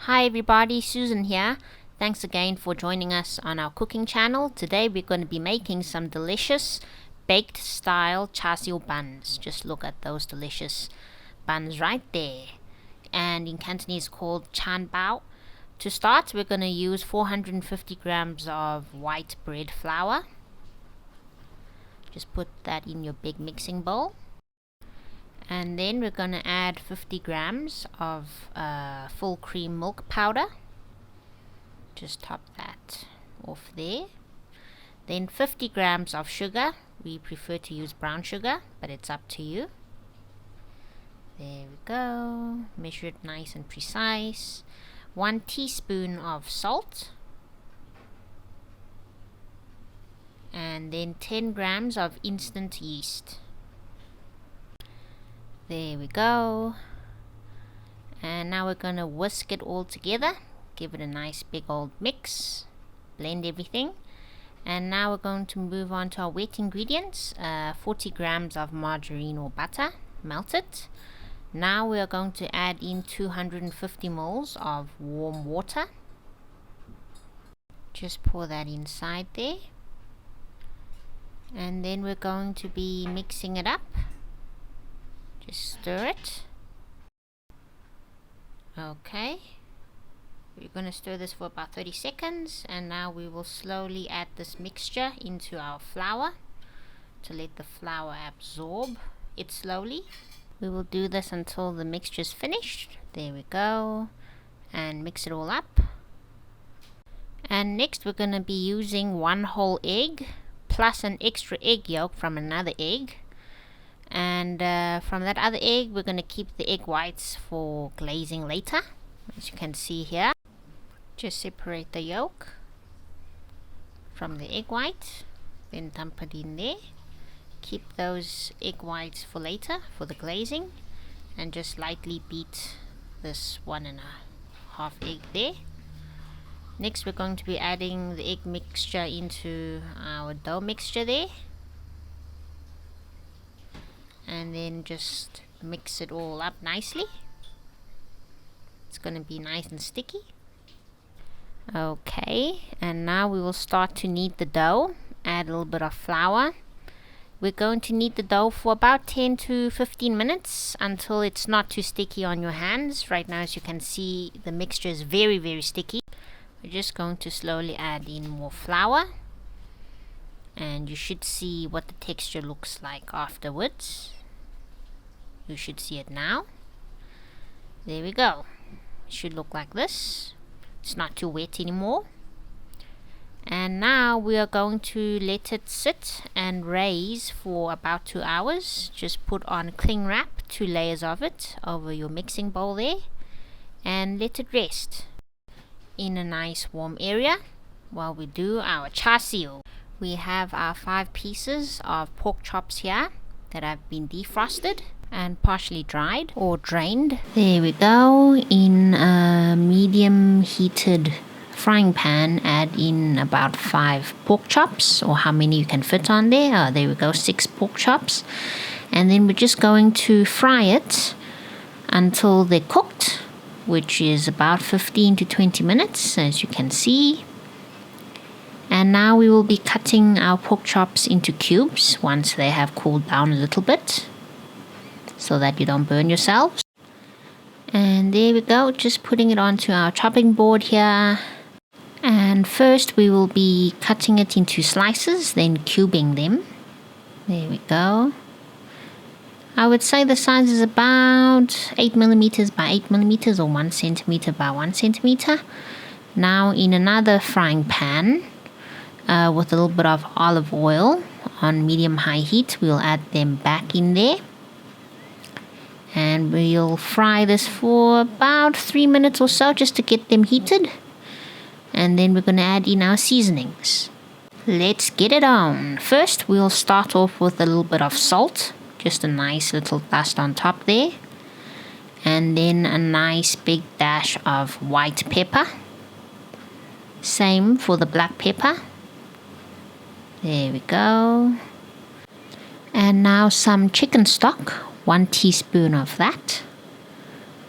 Hi everybody, Susan here. Thanks again for joining us on our cooking channel. Today we're going to be making some delicious baked style Char Siu buns. Just look at those delicious buns right there. And in Cantonese called Char Siu Bao. To start, we're going to use 450 grams of white bread flour. Just put that in your big mixing bowl. And then we're going to add 50 grams of full cream milk powder. Just top that off there. Then 50 grams of sugar. We prefer to use brown sugar, but it's up to you. There we go. Measure it nice and precise. 1 teaspoon of salt. And then 10 grams of instant yeast. There we go. And now we're going to whisk it all together. Give it a nice big old mix. Blend everything. And now we're going to move on to our wet ingredients. 40 grams of margarine or butter. Melt it. Now we are going to add in 250 ml of warm water. Just pour that inside there. And then we're going to be mixing it up. Just stir it. Okay. We're going to stir this for about 30 seconds. And now we will slowly add this mixture into our flour to let the flour absorb it slowly. We will do this until the mixture is finished. There we go. And mix it all up. And next we're going to be using 1 whole egg plus an extra egg yolk from another egg. And from that other egg we're going to keep the egg whites for glazing later. As you can see here, just separate the yolk from the egg white, then dump it in there. Keep those egg whites for later for the glazing, and just lightly beat this 1.5 egg there. Next we're going to be adding the egg mixture into our dough mixture there. And then just mix it all up nicely. It's going to be nice and sticky. Okay, and now we will start to knead the dough. Add a little bit of flour. We're going to knead the dough for about 10 to 15 minutes until it's not too sticky on your hands. Right now, as you can see, the mixture is very, very sticky. We're just going to slowly add in more flour. And you should see what the texture looks like afterwards. You should see it now. There we go. It should look like this. It's not too wet anymore. And now we are going to let it sit and raise for about 2 hours. Just put on cling wrap, 2 layers of it over your mixing bowl there, and let it rest in a nice warm area while we do our char siu. We have our 5 pieces of pork chops here that have been defrosted and partially dried or drained. There we go. In a medium heated frying pan, add in about 5 pork chops, or how many you can fit on there. There we go, 6 pork chops. And then we're just going to fry it until they're cooked, which is about 15 to 20 minutes, as you can see. And now we will be cutting our pork chops into cubes once they have cooled down a little bit, so that you don't burn yourselves. And there we go, just putting it onto our chopping board here. And first we will be cutting it into slices, then cubing them. There we go. I would say the size is about 8 millimeters by 8 millimeters, or 1 centimeter by 1 centimeter. Now in another frying pan, with a little bit of olive oil on medium-high heat, we'll add them back in there. And we'll fry this for about 3 minutes or so, just to get them heated. And then we're going to add in our seasonings. Let's get it on. First, we'll start off with a little bit of salt. Just a nice little dust on top there. And then a nice big dash of white pepper. Same for the black pepper. There we go. And now some chicken stock. 1 teaspoon of that.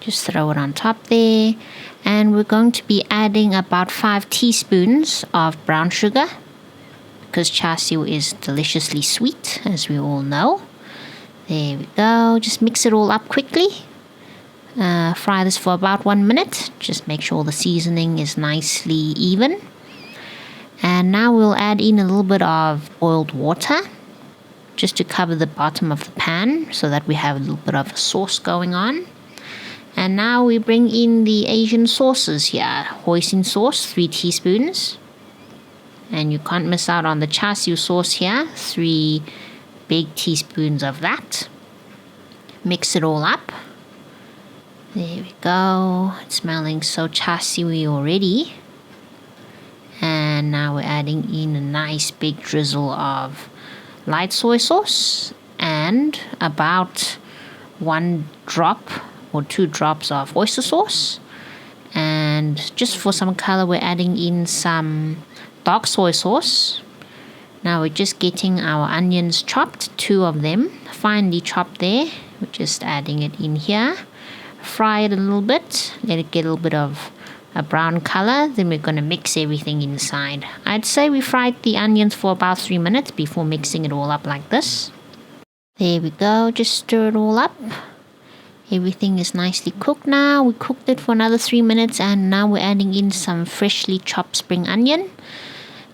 Just throw it on top there. And we're going to be adding about 5 teaspoons of brown sugar, because char siu is deliciously sweet, as we all know. There we go. Just mix it all up quickly. Fry this for about 1 minute. Just make sure the seasoning is nicely even. And now we'll add in a little bit of boiled water, just to cover the bottom of the pan, so that we have a little bit of a sauce going on. And now we bring in the Asian sauces here. Hoisin sauce, 3 teaspoons. And you can't miss out on the char siu sauce here, 3 big teaspoons of that. Mix it all up. There we go. It's smelling so char siu-y already. And now we're adding in a nice big drizzle of light soy sauce and about 1 drop or 2 drops of oyster sauce. And just for some color, we're adding in some dark soy sauce. Now we're just getting our onions chopped, 2 of them, finely chopped there. We're just adding it in here. Fry it a little bit, let it get a little bit of a brown color. Then we're going to mix everything inside. I'd say we fried the onions for about 3 minutes before mixing it all up like this. There we go, just stir it all up. Everything is nicely cooked now. We cooked it for another 3 minutes, and now we're adding in some freshly chopped spring onion.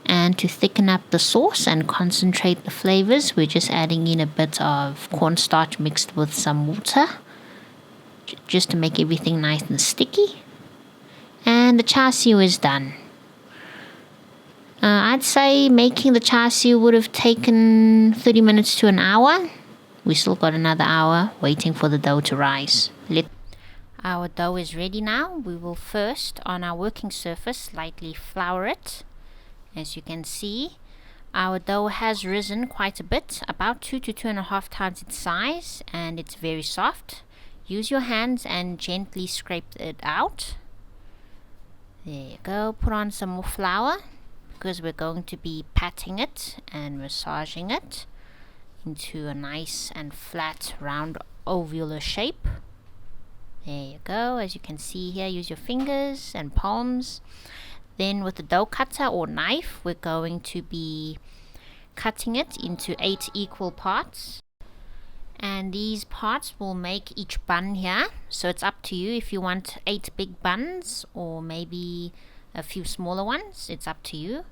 And to thicken up the sauce and concentrate the flavors, we're just adding in a bit of cornstarch mixed with some water, just to make everything nice and sticky. And the char siu is done. I'd say making the char siu would have taken 30 minutes to an hour. We still got another hour waiting for the dough to rise. Our dough is ready now. We will first, on our working surface, lightly flour it. As you can see, our dough has risen quite a bit, about 2 to 2.5 times its size, and it's very soft. Use your hands and gently scrape it out. There you go. Put on some more flour, because we're going to be patting it and massaging it into a nice and flat round ovular shape. There you go. As you can see here, use your fingers and palms. Then with the dough cutter or knife, we're going to be cutting it into 8 equal parts. And these parts will make each bun here. So it's up to you if you want 8 big buns or maybe a few smaller ones. It's up to you.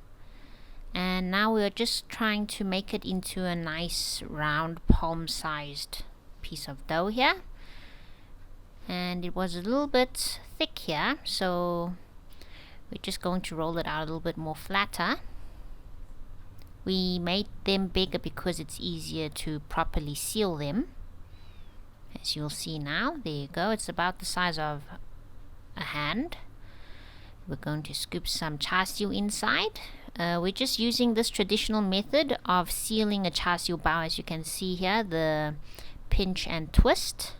And now we're just trying to make it into a nice round palm-sized piece of dough here. And it was a little bit thick here, so we're just going to roll it out a little bit more flatter. We made them bigger because it's easier to properly seal them. As you'll see now, there you go. It's about the size of a hand. We're going to scoop some char siu inside. We're just using this traditional method of sealing a char siu bao. As you can see here, the pinch and twist.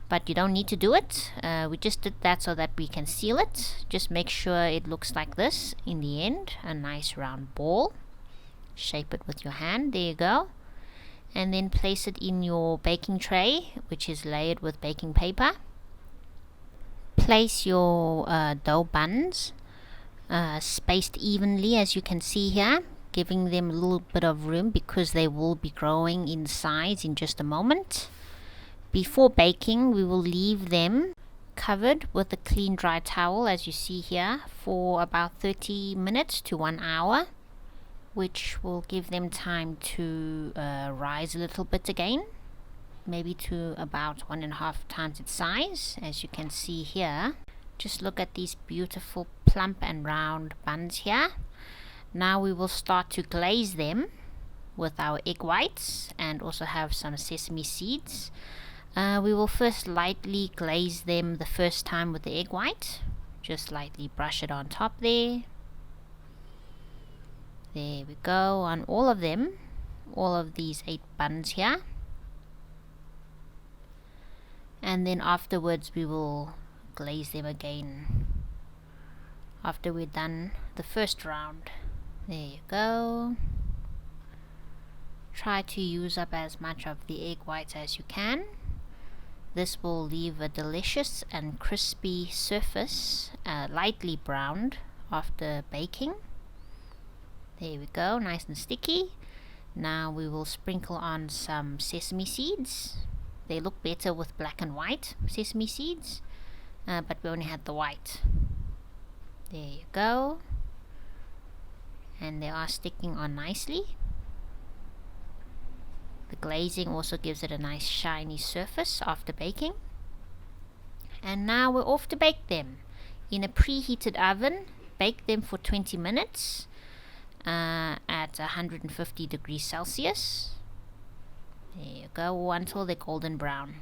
But you don't need to do it. We just did that so that we can seal it. Just make sure it looks like this in the end. A nice round ball. Shape it with your hand. There you go. And then place it in your baking tray, which is layered with baking paper. Place your dough buns spaced evenly, as you can see here, giving them a little bit of room because they will be growing in size in just a moment. Before baking, we will leave them covered with a clean dry towel, as you see here, for about 30 minutes to 1 hour, which will give them time to rise a little bit again, maybe to about 1.5 times its size. As you can see here, just look at these beautiful plump and round buns here. Now we will start to glaze them with our egg whites and also have some sesame seeds. We will first lightly glaze them the first time with the egg white. Just lightly brush it on top there. There we go, on all of them, all of these 8 buns here. And then afterwards we will glaze them again after we're done the first round. There you go. Try to use up as much of the egg whites as you can. This will leave a delicious and crispy surface, lightly browned after baking. There we go, nice and sticky. Now we will sprinkle on some sesame seeds. They look better with black and white sesame seeds, but we only had the white. There you go. And they are sticking on nicely. The glazing also gives it a nice shiny surface after baking. And now we're off to bake them. In a preheated oven, bake them for 20 minutes at 150 degrees Celsius. There you go, until they're golden brown.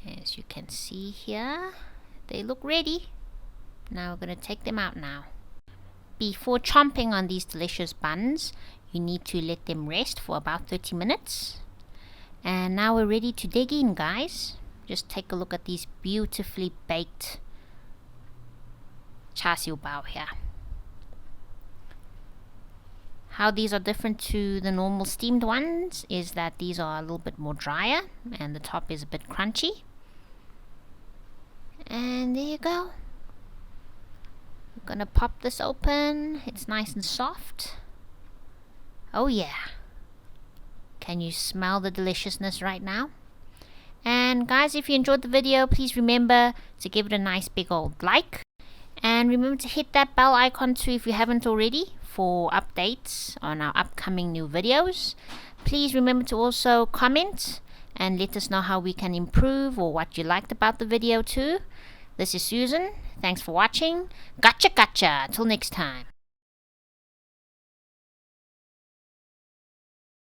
As you can see here, they look ready. Now we're going to take them out now. Before chomping on these delicious buns, you need to let them rest for about 30 minutes. And now we're ready to dig in, guys. Just take a look at these beautifully baked Char Siu Bao here. How these are different to the normal steamed ones is that these are a little bit more drier and the top is a bit crunchy. And there you go. I'm gonna pop this open. It's nice and soft. Oh yeah. Can you smell the deliciousness right now? And guys, if you enjoyed the video, please remember to give it a nice big old like. And remember to hit that bell icon too if you haven't already for updates on our upcoming new videos. Please remember to also comment and let us know how we can improve or what you liked about the video too. This is Susan. Thanks for watching. Gotcha, gotcha. Till next time.